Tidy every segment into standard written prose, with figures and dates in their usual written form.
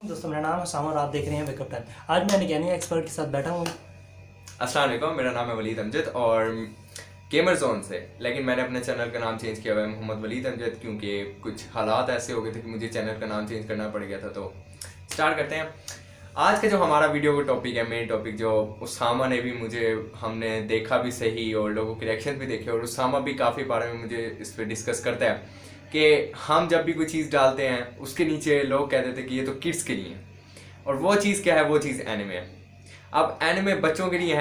दोस्तों मेरा नाम है सामा और आप देख रहे हैं वेकअप टाइम। आज मैं अनअकैडमी एक्सपर्ट के साथ बैठा हूँ। अस्सलाम वालेकुम, मेरा नाम है वलीद अमजद और गेमर जोन से, लेकिन मैंने अपने चैनल का नाम चेंज किया हुआ है मोहम्मद वलीद अमजद, क्योंकि कुछ हालात ऐसे हो गए थे कि मुझे चैनल का नाम चेंज करना पड़ गया था। तो स्टार्ट करते हैं। आज का जो हमारा वीडियो का टॉपिक है, मेन टॉपिक, जो उसामा ने भी हमने देखा भी सही और लोगों के रिएक्शन भी देखे, और उसामा भी काफ़ी बारे में मुझे इस पर डिस्कस करता है कि हम जब भी कोई चीज़ डालते हैं उसके नीचे लोग कहते थे कि ये तो किड्स के लिए है, और वो चीज़ क्या है? वो चीज़ एनिमे है। अब एनिमे बच्चों के लिए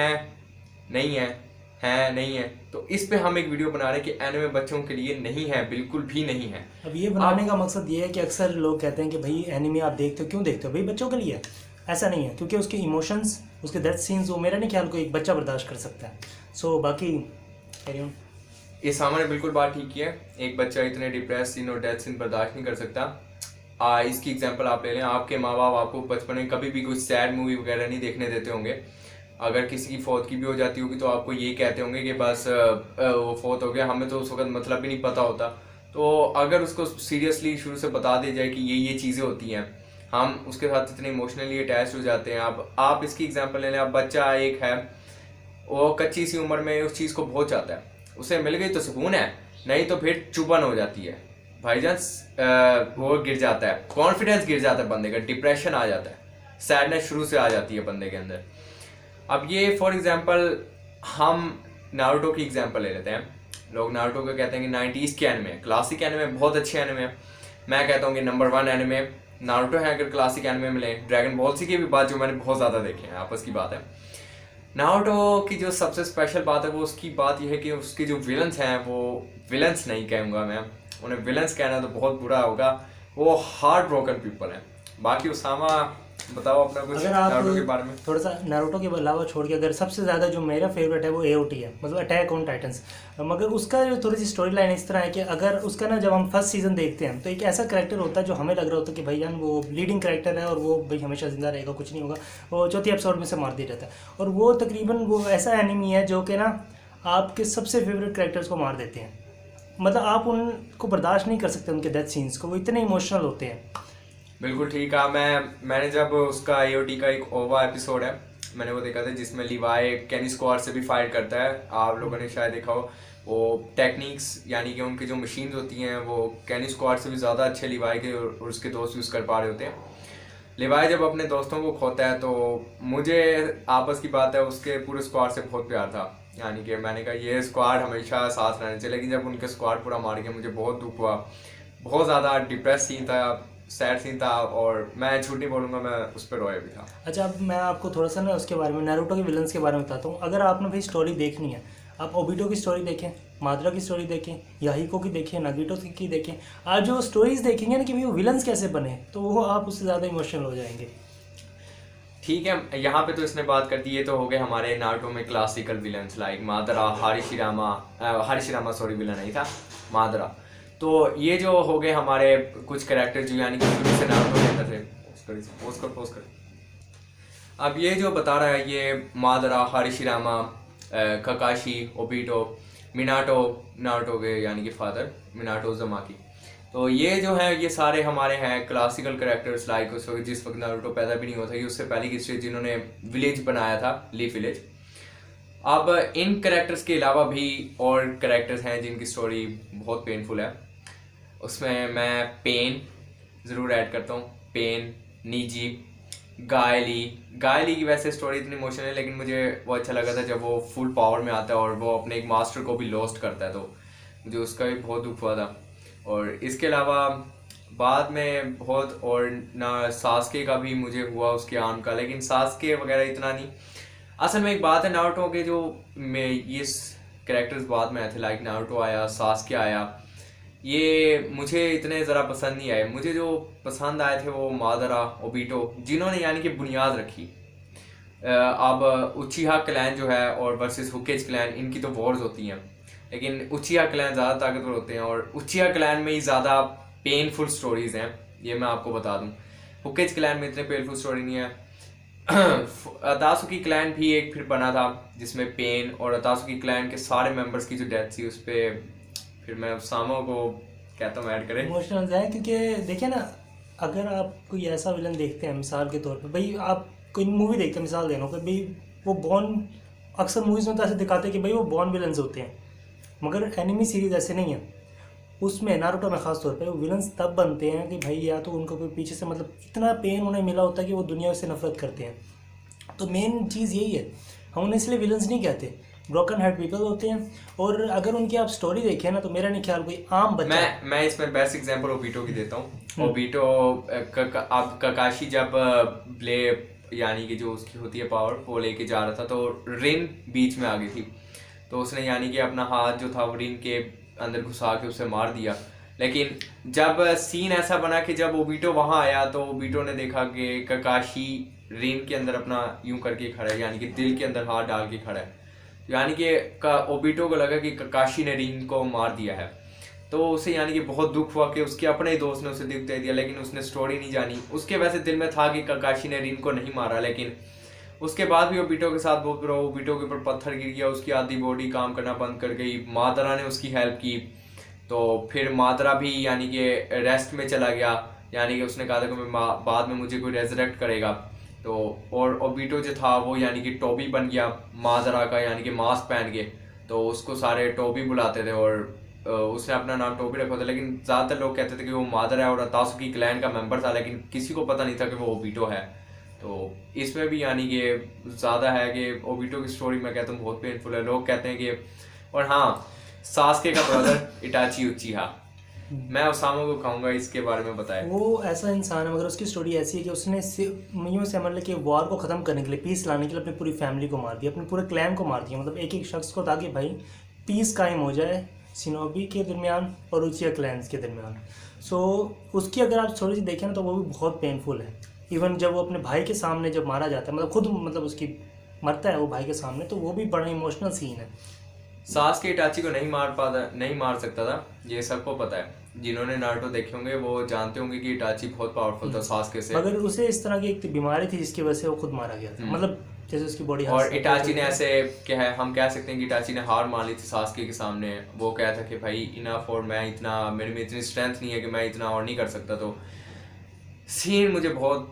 नहीं है नहीं है, तो इस पे हम एक वीडियो बना रहे हैं कि एनिमे बच्चों के लिए नहीं है, बिल्कुल भी नहीं है। अब ये बनाने का मकसद ये है कि अक्सर लोग कहते हैं कि भाई एनिमे आप देखते हो, क्यों देखते हो? भाई बच्चों के लिए है। ऐसा नहीं है, क्योंकि उसके इमोशंस, उसके डेथ सीन्स वो मेरा नहीं ख्याल को एक बच्चा बर्दाश्त कर सकता है। सो बाकी कैरी ऑन। ये सामने बिल्कुल बात ठीक की है। एक बच्चा इतने डिप्रेस सीन और डेथ सीन बर्दाश्त नहीं कर सकता। इसकी एग्जांपल आप ले लें, आपके माँ बाप आपको बचपन में कभी भी कुछ सैड मूवी वगैरह नहीं देखने देते होंगे। अगर किसी की फौत की भी हो जाती होगी तो आपको ये कहते होंगे कि बस वो फौत हो गया, हमें तो उस वक्त मतलब भी नहीं पता होता। तो अगर उसको सीरियसली शुरू से बता दी जाए कि ये चीज़ें होती हैं, हम उसके साथ इतने इमोशनली अटैच हो जाते हैं। अब आप इसकी एग्जांपल ले लें। अब बच्चा एक है, वो कच्ची सी उम्र में उस चीज़ को बहुत चाहता है, उसे मिल गई तो सुकून है, नहीं तो फिर चुभन हो जाती है भाईजान। वो गिर जाता है, कॉन्फिडेंस गिर जाता है बंदे का, डिप्रेशन आ जाता है, सैडनेस शुरू से आ जाती है बंदे के अंदर। अब ये फॉर एग्जांपल हम नारुतो की एग्जांपल ले लेते हैं। लोग नारुतो को कहते हैं कि 90s के एनिमे, क्लासिक एनिमे, बहुत अच्छे एनिमे। मैं कहता हूँ कि नंबर 1 एनिमे नारुतो है। अगर क्लासिक एनिमे मिले, ड्रैगन बॉल सी की भी बात जो मैंने बहुत ज़्यादा देखे हैं, आपस की बात है। नारुतो की जो सबसे स्पेशल बात है वो उसकी बात यह है कि उसके जो विलन्स हैं, वो विलन्स नहीं कहूँगा मैं, उन्हें विलन्स कहना तो बहुत बुरा होगा, वो हार्ट ब्रोकन पीपल हैं। बाकी उसामा बताओ अपना कुछ अगर आप नारुतो के बारे में। थोड़ा सा नारुतो के अलावा छोड़ के, अगर सबसे ज़्यादा जो मेरा फेवरेट है वो एओटी है, मतलब अटैक ऑन टाइटन्स। मगर उसका जो थोड़ी सी स्टोरी लाइन इस तरह है कि अगर उसका ना, जब हम फर्स्ट सीज़न देखते हैं तो एक ऐसा करेक्टर होता है जो हमें लग रहा होता है कि भाईजान वो लीडिंग करेक्टर है और वो भाई हमेशा जिंदा रहेगा, कुछ नहीं होगा। वो चौथी एपिसोड में से मार दिया जाता है। और वो तकरीबन वो ऐसा एनिमी है जो कि ना आपके सबसे फेवरेट करेक्टर्स को मार देते हैं। मतलब आप उनको बर्दाश्त नहीं कर सकते, उनके डेथ सीन्स को, वो इतने इमोशनल होते हैं। बिल्कुल ठीक है। मैंने जब उसका एओटी का एक ओवा एपिसोड है, मैंने वो देखा था जिसमें लिवाई कैनी स्क्वाड से भी फाइट करता है। आप लोगों ने शायद देखा हो, वो टेक्निक्स यानी कि उनकी जो मशीन्स होती हैं वो कैनी स्क्वाड से भी ज़्यादा अच्छे लिवाई के और उसके दोस्त यूज़ कर पा रहे होते हैं। लिवाई जब अपने दोस्तों को खोता है तो मुझे, आपस की बात है, उसके पूरे स्क्वाड से बहुत प्यार था। यानी कि मैंने कहा ये स्क्वाड हमेशा साथ रहने चाहिए, लेकिन जब उनके स्क्वाड पूरा मार गया मुझे बहुत दुख हुआ। बहुत ज़्यादा डिप्रेस सीन था, सैड सीन था, और मैं झूठ नहीं बोलूँगा, मैं उस पर रोया भी था। अच्छा, अब मैं आपको थोड़ा सा ना उसके बारे में, नारुतो के विलन्स के बारे में बताता हूँ। अगर आपने भाई स्टोरी देखनी है, आप ओबिटो की स्टोरी देखें, मादरा की स्टोरी देखें, याहिको की देखें, नागिटो की देखें। आज जो स्टोरीज देखेंगे ना कि भाई वो विलन्स कैसे बने, तो वो आप उससे ज़्यादा इमोशनल हो जाएंगे। ठीक है, यहाँ पे तो इसने बात कर दी। ये तो हो गए हमारे नारुतो में classical villains like Madara, Hashirama sorry, villain नहीं था, मादरा। तो ये जो हो गए हमारे कुछ कैरेक्टर जो यानी कि शुरू से नारुतो लेते थे। पोस्ट कर। अब ये जो बता रहा है, ये मादरा, हारिशिरामा, ककाशी, ओबिटो, मिनाटो, नारुतो के यानी कि फादर मिनाटो उज़ुमाकी। तो ये जो है, ये सारे हमारे हैं क्लासिकल कैरेक्टर्स लाइक उस वक्त जिस वक्त नारुतो पैदा भी नहीं होता, ये उससे पहले की स्टेज जिन्होंने विलेज बनाया था, लीफ विलेज। अब इन कैरेक्टर्स के अलावा भी और कैरेक्टर्स हैं जिनकी स्टोरी बहुत पेनफुल है। उसमें मैं पेन ज़रूर ऐड करता हूँ। पेन, नीजी, गायली की वैसे स्टोरी इतनी इमोशनल है, लेकिन मुझे वो अच्छा लगा था जब वो फुल पावर में आता है और वो अपने एक मास्टर को भी लॉस्ट करता है, तो मुझे उसका भी बहुत दुख हुआ था। और इसके अलावा बाद में बहुत, और ना सास्के का भी मुझे हुआ उसके आर्म का, लेकिन सास्के वगैरह इतना नहीं। असल में एक बात है, नारुतो के जो में ये कैरेक्टर्स बाद में आए थे, लाइक नारुतो आया, सास्के आया, ये मुझे इतने ज़रा पसंद नहीं आए। मुझे जो पसंद आए थे वो मादरा, ओबिटो, जिन्होंने यानी कि बुनियाद रखी। अब उचिहा क्लैन जो है और वर्सेस हुकेज क्लैन, इनकी तो वॉर्स होती हैं, लेकिन उचिहा क्लैन ज़्यादा ताकतवर होते हैं और उचिहा क्लैन में ही ज़्यादा पेनफुल स्टोरीज़ हैं, ये मैं आपको बता दूं। हुकेज क्लैन में इतने पेनफुल स्टोरी नहीं है। अतासुकी क्लैन भी एक फिर बना था जिसमें पेन, और अतासुकी क्लैन के सारे मेंबर्स की जो डेथ थी उस पर फिर मैं सामो को कहता हूँ ऐड करें। इमोशनल है, क्योंकि देखिए ना, अगर आप कोई ऐसा विलन देखते हैं मिसाल के तौर पे, भाई आप कोई मूवी देखते हैं, मिसाल दे रहा हूँ कि भाई वो बॉर्न, अक्सर मूवीज़ में तो ऐसे दिखाते हैं कि भाई वो बॉर्न विलन्स होते हैं, मगर एनिमी सीरीज़ ऐसे नहीं है। उसमें नारुतो में ख़ास तौर पे वो विलन्स तब बनते हैं कि भाई या तो उनको कोई पीछे से मतलब इतना पेन उन्हें मिला होता है कि वो दुनिया से नफरत करते हैं। तो मेन चीज़ यही है, हम उन्हें इसलिए विलन्स नहीं कहते, ब्रोकन हार्ट पीपल होते हैं। और अगर उनकी आप स्टोरी देखें ना, तो मेरा नहीं ख्याल कोई आम बच्चा। मैं इसमें बेस्ट एग्जांपल ओबीटो की देता हूँ। ओबीटो अब ककाशी जब प्ले यानी कि जो उसकी होती है पावर वो लेके जा रहा था, तो रिन बीच में आ गई थी, तो उसने यानी कि अपना हाथ जो था वो रिन के अंदर घुसा के उसे मार दिया। लेकिन जब सीन ऐसा बना कि जब ओबीटो वहां आया तो ओबीटो ने देखा कि ककाशी रिन के अंदर अपना यूं करके खड़ा है, यानी कि दिल के अंदर हाथ डाल के खड़ा है, यानी कि ओबीटो को लगा कि ककाशी ने रिन को मार दिया है। तो उसे यानी कि बहुत दुख हुआ कि उसके अपने ही दोस्त ने उसे दुख दे दिया, लेकिन उसने स्टोरी नहीं जानी। उसके वैसे दिल में था कि ककाशी ने रिन को नहीं मारा, लेकिन उसके बाद भी ओबीटो के साथ बहुत बुरा, ओबीटो के ऊपर पत्थर गिर गया, उसकी आधी बॉडी काम करना बंद कर गई। मादरा ने उसकी हेल्प की, तो फिर मादरा भी यानी कि रेस्ट में चला गया, यानी कि उसने कहा था कि बाद में मुझे कोई रेजरेक्ट करेगा। तो और ओबीटो जो था वो यानी कि टोबी बन गया मादरा का, यानी कि मास्क पहन के, तो उसको सारे टोबी बुलाते थे और उसने अपना नाम टोबी रखा था। लेकिन ज़्यादातर लोग कहते थे कि वो मादरा है और अतासुकी क्लैन का मेंबर था, लेकिन किसी को पता नहीं था कि वो ओबीटो है। तो इसमें भी यानी कि ज़्यादा है कि ओबीटो की स्टोरी मैं कहता हूँ बहुत पेनफुल है। लोग कहते हैं कि, और हाँ, सास्के का ब्रदर इटाची उचिहा, मैं ओसामा को कहूँगा इसके बारे में बताएं। वो ऐसा इंसान है, मगर उसकी स्टोरी ऐसी है कि उसने यूँ से मतलब कि वॉर को ख़त्म करने के लिए, पीस लाने के लिए अपनी पूरी फैमिली को मार दिया, अपने पूरे क्लैन को मार दिया, मतलब एक एक शख्स को, ताकि भाई पीस कायम हो जाए शिनोबी के दरमियान और उचिहा क्लैंस के दरमियान। सो उसकी अगर आप थोड़ी सी देखें ना, तो वो भी बहुत पेनफुल है। इवन जब वो अपने भाई के सामने जब मारा जाता है, मतलब खुद मतलब उसकी मरता है वो भाई के सामने, तो वो भी बड़ा इमोशनल सीन है। सास्के इटाची को नहीं मार सकता था, ये सबको पता है। जिन्होंने नारुतो देखे होंगे वो जानते होंगे कि इटाची बहुत पावरफुल था सास्के से। मगर उसे इस तरह की एक बीमारी थी जिसकी वजह से वो खुद मारा गया था, मतलब जैसे उसकी बॉडी। और इटाची ने ऐसे क्या है, हम कह सकते हैं कि इटाची ने हार मान ली थी सास्के के सामने। वो कहा था कि भाई इनफ, और मैं इतना, मेरे में इतनी स्ट्रेंथ नहीं है कि मैं इतना और नहीं कर सकता। तो सीन मुझे बहुत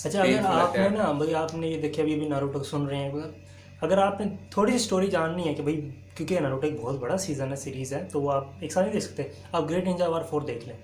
अच्छा, अगर आपने ना भाई, आपने ये देखिए अभी नारुतो सुन रहे हैं, अगर आपने थोड़ी सी स्टोरी जाननी है कि भाई, क्योंकि नारुतो एक बहुत बड़ा सीज़न है, सीरीज़ है, तो वो आप एक साथ नहीं देख सकते। आप ग्रेट निंजा वार 4 देख लें,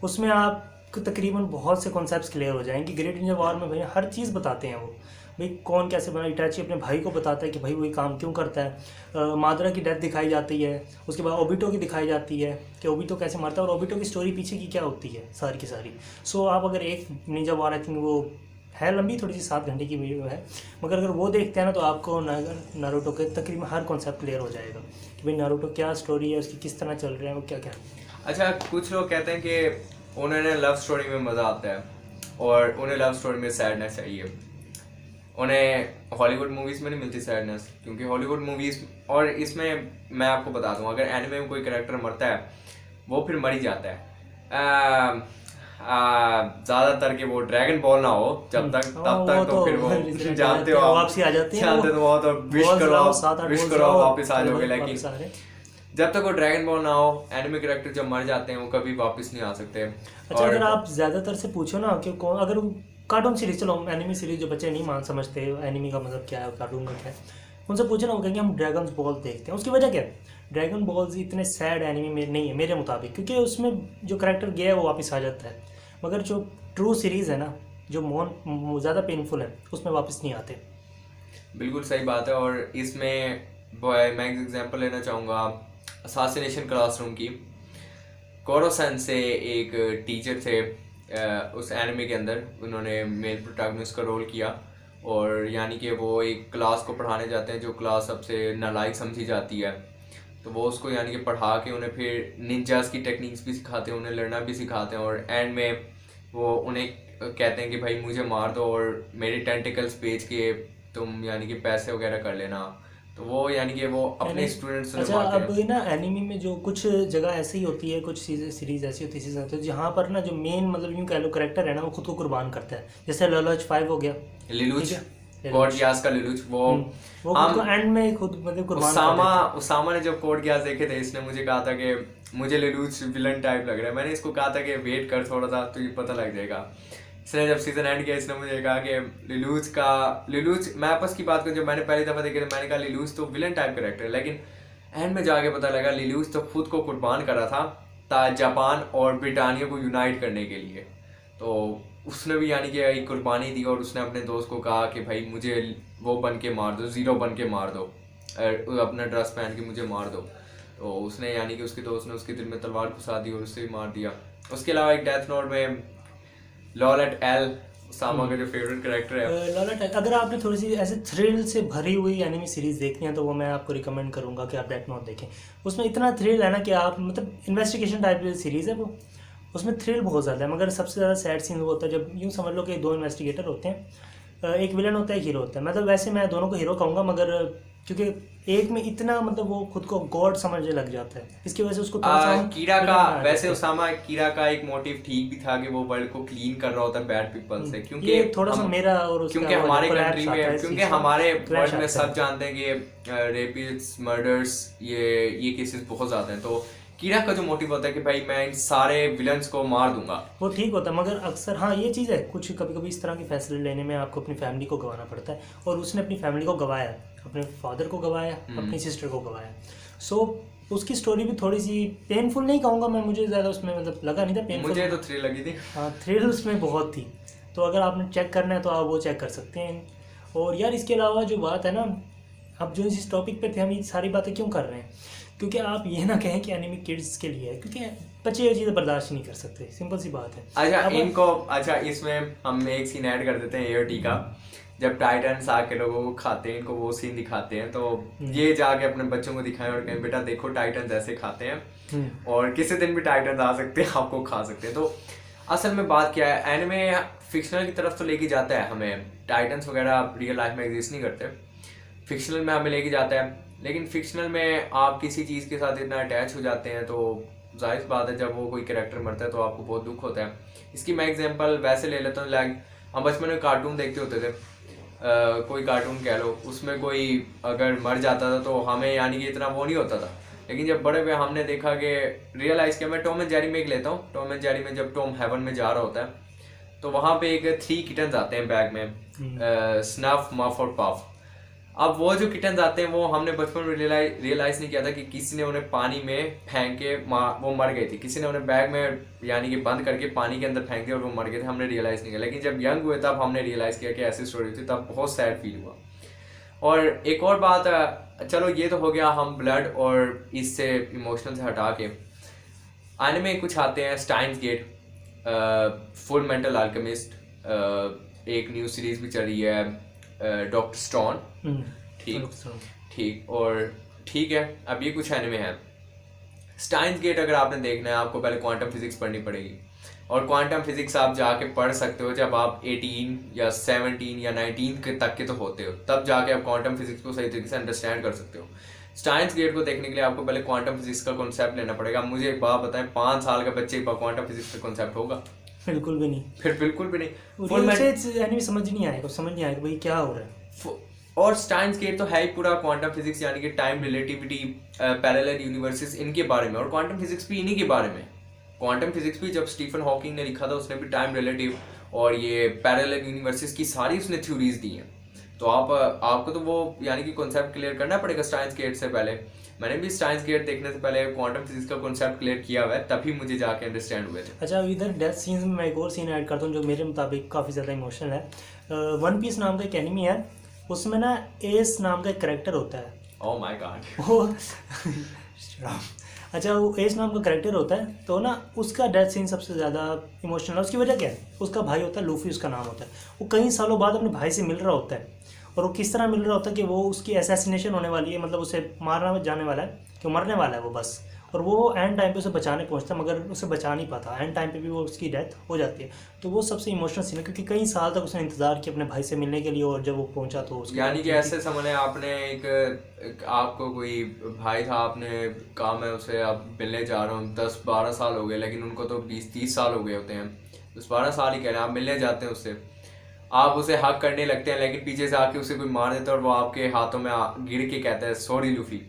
उसमें आपको तकरीबन बहुत से कॉन्सेप्ट्स क्लियर हो जाएंगे। ग्रेट निंजा वार में भाई हर चीज़ बताते हैं वो, भाई कौन कैसे बना। इटाची अपने भाई को बताता है कि भाई वो ये काम क्यों करता है। मादरा की डेथ दिखाई जाती है, उसके बाद ओबीटो की दिखाई जाती है कि ओबीटो कैसे मरता है, और ओबीटो की स्टोरी पीछे की क्या होती है सारी की सारी। सो आप अगर एक निंजा वार, आई थिंक वो है लंबी थोड़ी सी, 7 घंटे की वीडियो है, मगर अगर वो देखते हैं ना, तो आपको नारुतो के तकरीबन हर कॉन्सेप्ट क्लियर हो जाएगा कि भाई नारुतो क्या स्टोरी है, उसकी किस तरह चल रहा है, वो क्या क्या। अच्छा, कुछ लोग कहते हैं कि उन्हें लव स्टोरी में मज़ा आता है और उन्हें लव स्टोरी में सैडनेस चाहिए। उन्हें हॉलीवुड मूवीज़ में नहीं मिलती सैडनेस, क्योंकि हॉलीवुड मूवीज़, और इसमें मैं आपको बता दूं, अगर एनिमे में कोई कैरेक्टर मरता है वो फिर मर ही जाता है। ज़्यादातर कि वो ड्रैगन बॉल ना हो जब तक, तब तक तो फिर वो जानते हो आप, वापसी आ जाते हैं, जानते तो वो तो विश करो वापस आ जाओगे। लेकिन जब तक वो ड्रैगन बॉल ना हो, एनिमे कैरेक्टर जब मर जाते हैं वो कभी वापस नहीं आ सकते। अच्छा, अगर आप ज़्यादातर से पूछो ना कि कौन, अगर कार्टून सीरीज, चलो एनिमी सीरीज जो बच्चे नहीं मान समझते एनिमी का मतलब क्या है, कार्टून का क्या है, उनसे पूछो ना, वो कहेंगे हम ड्रैगन बॉल देखते हैं। उसकी वजह क्या है? ड्रैगन बॉल्स इतने सैड एनिमी में नहीं है मेरे मुताबिक, क्योंकि उसमें जो करैक्टर गया है वो वापस आ जाता है, मगर जो ट्रू सीरीज़ है ना, जो ज़्यादा पेनफुल है, उसमें वापस नहीं आते। बिल्कुल सही बात है। और इसमें मैं एक एग्जांपल लेना चाहूँगा असैसिनेशन क्लासरूम की। कोरो-सन से एक टीचर थे उस एनिमे के अंदर, उन्होंने मेल प्रोटैगनिस्ट का रोल किया, और यानी कि वो एक क्लास को पढ़ाने जाते हैं जो क्लास सबसे नालायक समझी जाती है, तो वो उसको यानी कि पढ़ा के उन्हें फिर निंजास की टेक्निक्स भी सिखाते हैं, उन्हें लड़ना भी सिखाते हैं, और एंड में वो उन्हें कहते हैं कि भाई मुझे मार दो और मेरे टेंटिकल्स बेच के तुम यानी कि पैसे वगैरह कर लेना। तो वो यानी कि वो अपने स्टूडेंट्स अच्छा, अब ना एनिमी में जो कुछ जगह ऐसी ही होती है, कुछ सीरीज ऐसी होती है, सीजन होती है जहाँ पर ना जो मेन मतलब यूँ कह लो करेक्टर है ना, वो खुद को कुर्बान करता है। जैसे ललोच 5 हो गया, लिलुच, कोड गियास का लिलुच, वो खुद को एंड में खुद मतलब कुर्बान। उसामा ने जब कोड गियास देखे थे, इसने मुझे कहा था कि मुझे लेलूज विलन टाइप लग रहा है। मैंने इसको कहा था कि वेट कर थोड़ा सा तो ये पता लग जाएगा। इसने जब सीजन एंड किया इसने मुझे कहा कि लिलूज मैं आपस की बात करूँ, जब मैंने पहली दफ़ा देखी तो मैंने कहा लिलूज तो विलन टाइप कैरेक्टर है, लेकिन एंड में जाके पता लगा लिलूज तो खुद को कुर्बान करा था जापान और ब्रिटानिया को यूनाइट करने के लिए। तो उसने भी यानी कि एक कुर्बानी दी और उसने अपने दोस्त को कहा कि भाई मुझे वो बन के मार दो, ज़ीरो बन के मार दो, अपना ड्रेस पहन के मुझे मार दो। तो उसने यानी कि उसके दोस्त ने उसके दिल में तलवार घुसा दी और उससे भी मार दिया। उसके अलावा एक डेथ नोट में लॉलेट एल ओसामा का जो फेवरेट कैरेक्टर है। लॉलेट, अगर आपने थोड़ी सी ऐसे थ्रिल से भरी हुई एनिमी सीरीज देखनी है तो वो मैं आपको रिकमेंड करूंगा कि आप डेथ नोट देखें। उसमें इतना थ्रिल है ना कि आप मतलब इन्वेस्टिगेशन टाइप की सीरीज़ है वो, उसमें थ्रिल बहुत ज़्यादा है। मगर सबसे ज़्यादा सैड सीन वो होता है जब यूँ समझ लो कि दो इन्वेस्टिगेटर होते हैं, एक विलन होता है एक हीरो होता है। मतलब वैसे मैं दोनों को हीरो कहूँगा, मगर क्योंकि एक में इतना मतलब वो खुद को गॉड समझने लग जाता है, इसकी वजह से उसको थोड़ा सा कीरा का वैसे ओसामा कीरा का एक मोटिव ठीक भी था कि वो वर्ल्ड को क्लीन कर रहा होता है बैड पीपल से, क्योंकि ये थोड़ा सा मेरा और उसका क्योंकि हमारे कंट्री में, क्योंकि हमारे वर्ल्ड में सब है। जानते हैं कि रेपिस्ट मर्डर्स ये केसेस बहुत ज़्यादा हैं। तो कीरा का जो मोटिव होता है कि भाई मैं इन सारे विलन्स को मार दूंगा, वो ठीक होता है। मगर अक्सर हाँ ये चीज़ है, कुछ कभी कभी इस तरह के फैसले लेने में आपको अपनी फैमिली को गंवाना पड़ता है, और उसने अपनी फैमिली को गंवाया, अपने फादर को गंवाया, अपनी सिस्टर को गंवाया। सो उसकी स्टोरी भी थोड़ी सी पेनफुल नहीं कहूँगा मैं, मुझे ज़्यादा उसमें मतलब लगा नहीं था पेनफुल, मुझे तो थ्रिल लगी थी। हाँ थ्रिल उसमें बहुत थी। तो अगर आपने चेक करना है तो आप वो चेक कर सकते हैं। और यार इसके अलावा जो बात है ना, अब जो इस टॉपिक पे थे हम ये सारी बातें क्यों कर रहे हैं, क्योंकि आप ये ना कहें कि एनिमी किड्स के लिए है, क्योंकि बच्चे ये चीज़ें बर्दाश्त नहीं कर सकते, सिंपल सी बात है। अच्छा इसमें हम एक सीन ऐड कर देते हैं एओटी का, जब टाइटन्स आके लोगों को खाते हैं, इनको वो सीन दिखाते हैं, तो ये जाके अपने बच्चों को दिखाएं और कहें बेटा देखो टाइटन्स ऐसे खाते हैं और किसी दिन भी टाइटन्स आ सकते हैं, आपको खा सकते हैं। तो असल में बात क्या है, एनिमे फिक्शनल की तरफ तो लेके जाता है हमें, टाइटन्स वगैरह रियल लाइफ में एग्जिस्ट नहीं करते, फिक्शनल में हमें लेके जाता है। लेकिन फिक्शनल में आप किसी चीज़ के साथ इतना अटैच हो जाते हैं तो जाहिर बात है जब वो कोई कैरेक्टर मरता है तो आपको बहुत दुख होता है। इसकी मैं एग्जांपल वैसे ले लेता हूँ, लाइक हम बचपन में कार्टून देखते होते थे, कोई कार्टून कह लो, उसमें कोई अगर मर जाता था तो हमें यानी कि इतना वो नहीं होता था। लेकिन जब बड़े हुए हमने देखा कि रियलाइज़ किया, मैं टॉम एंड जेरी में एक लेता हूँ, टॉम एंड जेरी में जब टॉम हेवन में जा रहा होता है तो वहाँ पे एक 3 किटन्स आते हैं बैग में, स्नफ, मफ और पफ। अब वो जो किटन्स आते हैं वो हमने बचपन में रियलाइज नहीं किया था कि किसी ने उन्हें पानी में फेंक के वो मर गई थी, किसी ने उन्हें बैग में यानी कि बंद करके पानी के अंदर फेंक दिया और वो मर गए थे, हमने रियलाइज नहीं किया। लेकिन जब यंग हुए तब हमने रियलाइज किया कि ऐसी स्टोरी थी, तब बहुत सैड फील हुआ। और एक और बात, चलो ये तो हो गया हम ब्लड और इससे इमोशनल से हटा के, आने में कुछ आते हैं Steins Gate, Full Metal Alchemist, एक न्यू सीरीज भी चल रही है डॉक्टर स्टोन, ठीक और ठीक है। अब ये कुछ एनिमे हैं। स्टाइन्स गेट अगर आपने देखना है आपको पहले क्वांटम फिजिक्स पढ़नी पड़ेगी, और क्वांटम फिजिक्स आप जाके पढ़ सकते हो जब आप 18 या 17 या 19 तक के तो होते हो, तब जाके आप क्वांटम फिजिक्स को सही तरीके से अंडरस्टैंड कर सकते हो। स्टाइन्स गेट को देखने के लिए आपको पहले क्वांटम फिजिक्स का कॉन्सेप्ट लेना पड़ेगा। मुझे एक बात बताएं, 5 साल का बच्चे का क्वांटम फिजिक्स का कॉन्सेप्ट होगा? बिल्कुल भी नहीं, फिर बिल्कुल भी नहीं, एनिमे समझ नहीं आएगा भाई क्या हो रहा है। और स्टाइन्स गेट तो है ही पूरा क्वांटम फिजिक्स यानी कि टाइम रिलेटिविटी, पैरेलल यूनिवर्सेस, इनके बारे में, और क्वांटम फिजिक्स भी इन्हीं के बारे में। क्वांटम फिजिक्स भी जब स्टीफन हॉकिंग ने लिखा था उसने भी टाइम रिलेटिव और ये पैरेलल यूनिवर्सेस की सारी उसने थ्योरीज दी हैं। तो आपको तो वो यानी कि कॉन्सेप्ट क्लियर करना पड़ेगा स्टाइन्स गेट से पहले। मैंने भी स्टाइन्स गेट देखने से पहले क्वांटम फिजिक्स का कॉन्सेप्ट क्लियर किया हुआ है, तभी मुझे जाके अंडरस्टैंड हुए थे। अच्छा, इधर डेथ सीन्स में मैं एक और सीन ऐड करता हूँ जो मेरे मुताबिक काफ़ी ज़्यादा इमोशनल है। वन पीस नाम का एक एनिमी है, उसमें ना एस नाम का एक करेक्टर होता है। Oh my God. वो अच्छा, वो एस नाम का करेक्टर होता है, तो ना उसका डेथ सीन सबसे ज़्यादा इमोशनल है। उसकी वजह क्या है, उसका भाई होता है लूफी, उसका नाम होता है। वो कई सालों बाद अपने भाई से मिल रहा होता है, और वो किस तरह मिल रहा होता है कि वो उसकी असैसिनेशन होने वाली है, मतलब उसे मारना जाने वाला है, कि मरने वाला है वो बस, और वो एंड टाइम पे उसे बचाने पहुंचता है मगर उसे बचा नहीं पाता, एंड टाइम पे भी वो उसकी डेथ हो जाती है। तो वो सबसे इमोशनल सीन है, क्योंकि कई साल तक उसने इंतजार किया अपने भाई से मिलने के लिए, और जब वो पहुंचा तो उसकी यानी कि ऐसे समझे आपने एक आपको कोई भाई था, आपने कहा मैं उसे अब मिलने जा रहा हूँ, 10-12 साल हो गए, लेकिन उनको तो 20-30 साल हो गए होते हैं, 10-12 साल ही कह रहे हैं, आप मिलने जाते हैं उससे, आप उसे हक करने लगते हैं, लेकिन पीछे से आके उसे कोई मार देता है और वो आपके हाथों में गिर के कहता है सॉरी लूफी।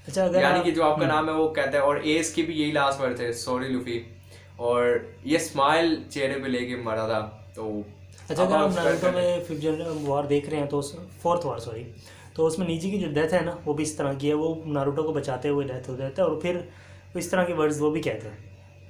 अच्छा अगर यानी कि जो आपका हम्म। नाम है वो कहता है, और एस की भी यही लास्ट वर्ड थे, सॉरी लूफी, और ये स्माइल चेहरे पे लेके मरा था। तो अच्छा अब अगर आप आप स्पेक्ट नारुतो करने, में फिफ्थ जनरल वॉर देख रहे हैं तो उस फोर्थ वॉर सॉरी, तो उसमें नीजी की जो डेथ है ना वो भी इस तरह की है, वो नारुतो को बचाते हुए डेथ हो जाता है और फिर इस तरह के वर्ड्स वो भी कहते हैं।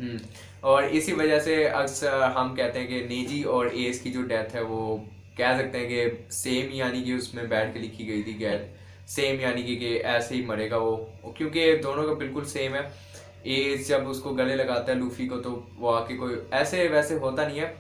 हम्म, और इसी वजह से अक्सर हम कहते हैं कि नेजी और एस की जो डेथ है वो कह सकते हैं कि सेम, यानी कि उसमें बैठ के लिखी गई थी कि सेम, यानी कि ऐसे ही मरेगा वो, क्योंकि दोनों का बिल्कुल सेम है। एस जब उसको गले लगाता है लूफी को, तो वो आके कोई ऐसे वैसे होता नहीं है,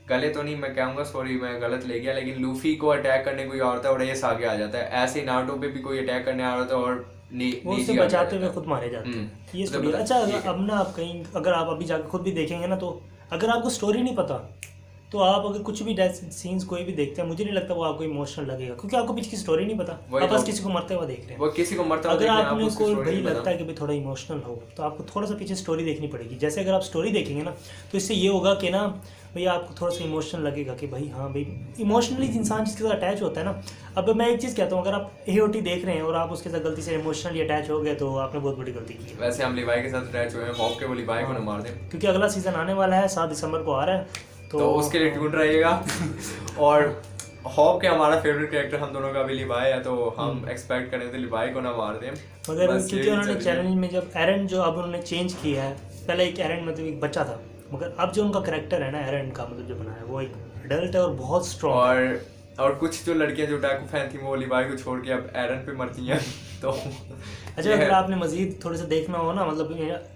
गले तो नहीं मैं कहूँगा, सॉरी मैं गलत ले गया, लेकिन लूफी को अटैक करने कोई और था और एस आगे आ जाता है। ऐसे ही नारुतो पे भी कोई अटैक करने आ रहा था और वो उससे नेजी आगे आ बचाते जाता हुए है। खुद मारे जाते हैं, ये तो स्टोरी है। मतलब अच्छा ये अब ना आप कहीं अगर आप अभी जाकर खुद भी देखेंगे ना, तो अगर आपको स्टोरी नहीं पता तो आप अगर कुछ भी डेथ सीन्स कोई भी देखते हैं, मुझे नहीं लगता वो आपको इमोशनल लगेगा, क्योंकि आपको पीछे की स्टोरी नहीं पता, वही आप बस तो, किसी को मरते हुए देख रहे वो हैं। किसी को मरता हुआ अगर देख रहे हैं, आपने आपको उसकी कोई स्टोरी भाई नहीं पता। लगता है कि भाई थोड़ा इमोशनल हो, तो आपको थोड़ा सा पीछे स्टोरी देखनी पड़ेगी। जैसे अगर आप स्टोरी देखेंगे ना तो इससे ये होगा कि ना भैया आपको थोड़ा सा इमोशनल लगेगा कि भाई हाँ भाई, इमोशनली इंसान जिसके साथ अटैच होता है ना। अब मैं एक चीज़ कहता हूँ, अगर आप AOT देख रहे हैं और आप उसके साथ गलती से इमोशनली अटैच हो गए तो आपने बहुत बड़ी गलती की है। वैसे हम लिवाई के साथ अटैच हुए हैं, मॉब के वो लिवाई को ना मार दें, क्योंकि अगला सीज़न आने वाला है, 7 दिसंबर को आ रहा है, तो उसके लिए ट्यून रहेगा। और हॉब के हमारा फेवरेट कैरेक्टर हम दोनों का भी लिवाई है, तो हम एक्सपेक्ट करें तो लिवाई को ना मार दें। मगर बस क्योंकि यही उन्होंने चल रही है। चैलेंज में जब एरन जो अब उन्होंने चेंज किया है, पहले एक एरन मतलब एक बच्चा था, मगर अब जो उनका करेक्टर है ना एरन का, मतलब जो बना है वो एक अडल्ट है और बहुत स्ट्रॉन्ग है। और कुछ जो लड़कियां जो डाकू फैन थी वो लिवाई को छोड़ के अब एरन पे मरती हैं। तो अच्छा ये अगर है। आपने मजीद थोड़े से देखना हो ना, मतलब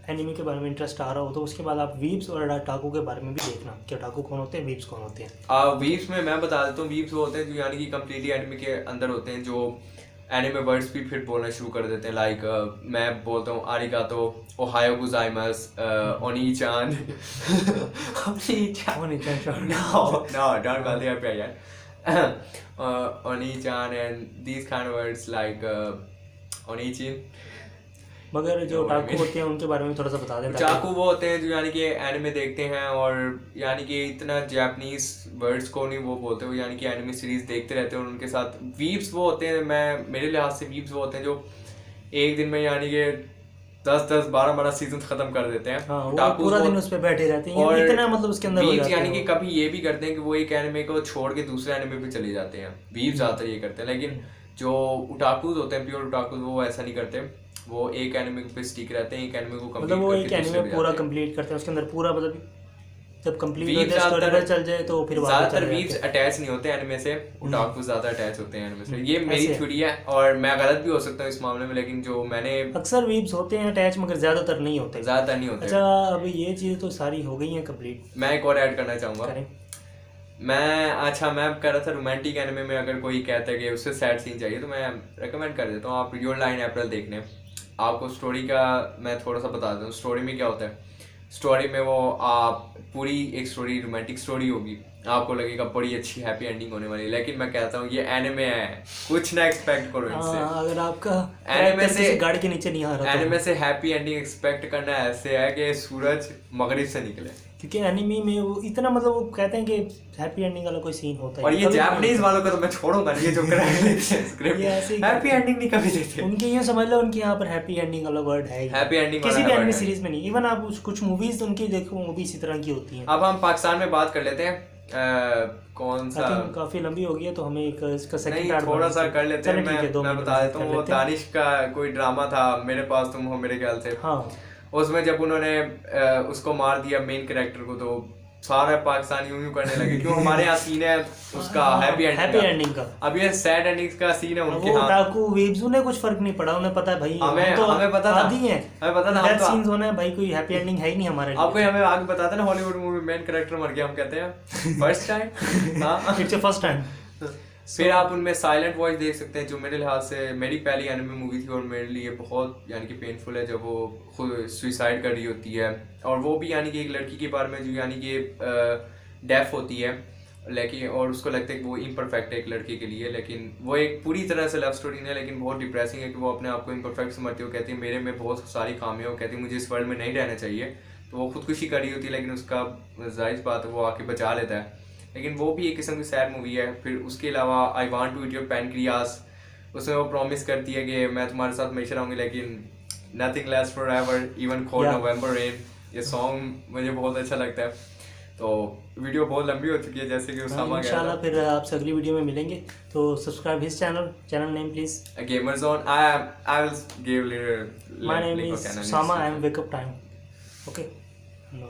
एनिमे के बारे में इंटरेस्ट आ रहा हो, तो उसके बाद आप वीप्स और अटाकू के बारे में भी देखना कि अटाकू कौन होते हैं, वीप्स कौन होते हैं। वीव्स में मैं बता देता हूँ, वीव्स वो होते हैं जो यानी कि कम्प्लीटली एनिमे के अंदर होते हैं, जो एनिमे वर्ड्स भी फिर बोलना शुरू कर देते हैं। लाइक मैं बोलता हूँ आरिगातो, Ohio गुजाइमस, ओनी-चान। ओनी-चान। ओनी-चान, No, don't call the FBI yet. Oni-chan and these kind of words like Oni-chin. मगर जो ओटाकू होते हैं उनके बारे में थोड़ा सा बता दें चाकू वो होते हैं जो यानी कि एनिमे देखते हैं और यानी कि इतना जापानीज वर्ड्स को नहीं वो बोलते, वो यानी कि एनिमे सीरीज देखते रहते हैं। और उनके साथ वीप्स वो होते हैं, मैं मेरे लिहाज से वीप्स वो होते हैं जो एक दिन में यानी कि 10-10 12-12 सीजन खत्म कर देते हैं। हाँ, वो ओटाकू पूरा वो- दिन उस पे बैठे रहते हैं, और इतना मतलब उसके अंदर हो वीव्स जाते यानी हैं कि वो। कभी ये भी करते हैं कि वो एक एनिमे को छोड़ के दूसरे एनिमे पे चले जाते हैं। वीव्स ज्यादातर ये करते हैं, लेकिन जो उटाकूज होते हैं, प्योर उटाकूज, वो ऐसा नहीं करते। वो एक एनिमे पे स्टिक रहते हैं, एक एनिमे को मतलब कंप्लीट वो करके एक दूसरे एनिमे पे पूरा जाते हैं। कंप्लीट करते हैं, उसके अंदर पूरा मतलब जब कंप्लीट हो वीव्स जाए स्टोरी ज्यादातर पर चल जाए तो फिर वापस ज्यादातर चले वीव्स जाते हैं। अटैच नहीं होते एनिमे से, उटाकू ज्यादा अटैच होते हैं एनिमे से। ये मेरी ऐसे है। थ्योरी है और मैं गलत भी हो सकता हूँ इस मामले में, लेकिन जो मैंने अक्सर वीब्स होते हैं अटैच, मगर ज़्यादातर नहीं होते। ज्यादातर नहीं होते। अच्छा अब ये चीज़ें तो सारी हो गई हैं कंप्लीट, मैं एक और ऐड करना चाहूंगा। करें। मैं कह रहा था रोमांटिक एनिमे में अगर कोई कहता है कि उससे सैड सीन चाहिए तो मैं रेकमेंड कर देता हूँ आप योर लाइन अप्रैल देखने। आपको स्टोरी का मैं थोड़ा सा बता देता हूँ स्टोरी में क्या होता है। स्टोरी में वो आप पूरी एक स्टोरी रोमांटिक स्टोरी होगी, आपको लगेगा बड़ी अच्छी हैप्पी एंडिंग होने वाली है, लेकिन मैं कहता हूँ ये एनिमे है, कुछ ना एक्सपेक्ट करो इनसे। अगर आपका एनिमे character से किसी गाड़ी के नीचे नहीं आ रहा एनिमे तो, से हैप्पी एंडिंग एक्सपेक्ट करना ऐसे है कि सूरज मगरिब से निकले। क्योंकि एनिमी में वो इतना मतलब वो कहते हैं कि हैप्पी एंडिंग वाला कोई सीन होता है और ये कभी- जापानीज वालों को तो मैं छोड़ूंगा नहीं, ये जो स्क्रिप्ट ये ऐसे ही हैप्पी एंडिंग नहीं कभी देते। उनके यूँ समझ लो, उनके यहाँ पर हैप्पी एंडिंग वाला वर्ड है ही। हैप्पी एंडिंग किसी वाला भी word एनिमे है। सीरीज में नहीं, इवन आप कुछ मूवीज उनकी देखो वो भी इसी तरह की होती हैं। अब हम पाकिस्तान में बात कर लेते हैं। कौन सा, आई थिंक काफी लंबी हो गई है तो हमें एक इसका सेकंड नहीं पार्ट थोड़ा सा कर लेते हैं। मैं बता देता हूँ, वो हैं। दानिश का कोई ड्रामा था, मेरे पास तुम हो मेरे ख्याल से। हाँ उसमें जब उन्होंने उसको मार दिया मेन कैरेक्टर को, तो सारा पाकिस्तान यूं करने लगे क्यों हमारे यहाँ सीन है उसका हैप्पी एंडिंग का। अब ये सैड एंडिंग का सीन है उनके वो यहाँ। डाकू वेब्स उन्हें कुछ फर्क नहीं पड़ा, उन्हें पता है भाई हमें पता था, आदि हैं, हमें पता था, डेथ सीन्स होना है भाई, कोई हैप्पी एंडिंग है ही नहीं हमारे आपको हमें आगे बताते ना हॉलीवुड मूवी मेन कैरेक्टर मर गया हम कहते हैं फर्स्ट टाइम। हाँ इट्स फर्स्ट टाइम। फिर आप उनमें साइलेंट वॉइस देख सकते हैं, जो मेरे लिहाज से मेरी पहली एनिमे मूवी थी और मेरे लिए बहुत यानी कि पेनफुल है, जब वो खुद सुसाइड कर रही होती है। और वो भी यानी कि एक लड़की के बारे में जो यानी कि डेफ होती है, लेकिन और उसको लगता है कि वो इम्परफेक्ट है एक लड़के के लिए, लेकिन वो एक पूरी तरह से लव स्टोरी नहीं है, लेकिन बहुत डिप्रेसिंग है कि वो अपने आप को इम्परफेक्ट समझती है। वो कहती है मेरे में बहुत सारी खामियां, वो कहती है मुझे इस वर्ल्ड में नहीं रहना चाहिए, तो वो खुदकुशी कर रही होती है, लेकिन उसका जायज़ बात है वो आके बचा लेता है। लेकिन वो भी एक किस्म की सैड मूवी है। फिर उसके अलावा I want to eat your pancreas, उसमें वो प्रॉमिस करती है कि मैं तुम्हारे साथ हमेशा रहूंगी, लेकिन nothing last forever even cold Yeah. नवंबर रेन। ये सॉन्ग मुझे बहुत अच्छा लगता है। तो वीडियो बहुत लंबी हो चुकी है, जैसे कि उसामा कह रहा इंशाल्लाह था। फिर आपसे अगली वीडियो में मिलेंगे। तो subscribe his channel name please. Gamer zone. I will give little my name link is of channel Usama, I description. am wake up time. Okay. No.